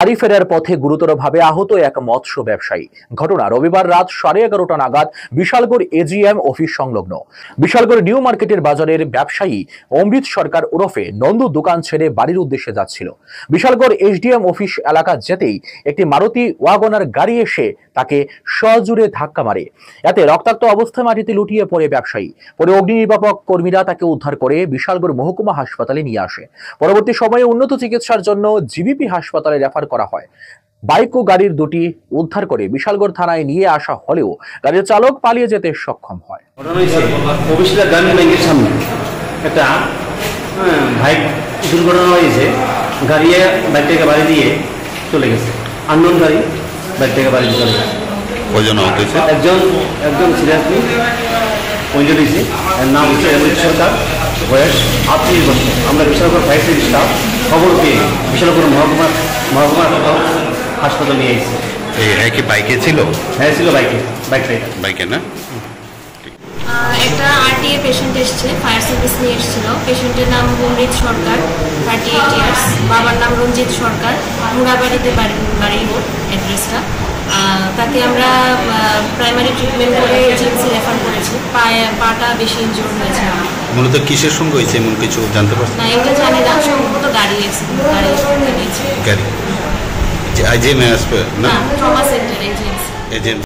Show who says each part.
Speaker 1: বাড়ি ফেরার পথে গুরুতরভাবে আহত এক মৎস্য ব্যবসায়ী। ঘটনা রবিবার রাত 11:30 নাগাদ বিশালগড় এজিএম অফিস সংলগ্ন বিশালগড় নিউ মার্কেটের বাজারের ব্যবসায়ী অমৃত সরকার ওরফে নন্দু দোকান ছেড়ে বাড়ির উদ্দেশ্যে যাচ্ছিল। বিশালগড় এসডিএম অফিস এলাকা যেতেই একটি মারুতি ওয়াগনার গাড়ি এসে তাকে সজোরে ধাক্কা মারে। এতে রক্তাক্ত অবস্থায় মাটিতে লুটিয়ে পড়ে ব্যবসায়ী। পরে অগ্নি নির্বাপক কর্মীরা তাকে উদ্ধার করে বিশালগড় মহকুমা হাসপাতালে নিয়ে আসে। পরবর্তী সময়ে উন্নত চিকিৎসার জন্য জিবিপি হাসপাতালে রেফার করা হয়। বাইক ও গাড়ির দুটি উদ্ধার করে বিশালগড় থানায় নিয়ে আসা হলেও গাড়ির চালক পালিয়ে যেতে সক্ষম হয়।
Speaker 2: গ্রামীণ ব্যাংকের সামনে একটা বাইক দুর্ঘটনা হয়েছে। গাড়ি বাইক থেকে বাড়ি দিয়ে চলে গেছে। আননোন গাড়ি বাইক থেকে বাড়ি দিয়ে চলে গেছে। একজন সিরিয়াসলি পয়েন্ট দিয়েছে। এর নাম হচ্ছে অমৃত সরকার, বয়স 38 বছর। আমরা বিশালগড় ফায়ার সার্ভিস স্টাফ খবর পেয়ে বিশালগড় মহকুমা হাসপাতাল নিয়ে এসেছি।
Speaker 3: কি বাইকে ছিল?
Speaker 2: হ্যাঁ ছিল, বাইকে
Speaker 3: না।
Speaker 4: একটা আরটিএ পেশেন্ট এসছে, ফায়ার সার্ভিস নিয়ে এসেছিল। পেশেন্টের নাম অমৃত সরকার, 38 ইয়ার্স। বাবার নাম রঞ্জিত সরকার, মুড়াবাড়িতে বাড়ি অ্যাড্রেসটা। তাকে আমরা প্রাইমারি ট্রিটমেন্ট করে জিএমসি রেফার করেছি। পাটা বেশি ইনজুর হয়েছে।
Speaker 3: মূলত কিসের সঙ্গে হয়েছে এমন কিছু জানতে পারছেন?
Speaker 4: না, এটা জানি না। সম্ভবত গাড়ি
Speaker 3: গাড়ি। Trauma centre
Speaker 4: agency.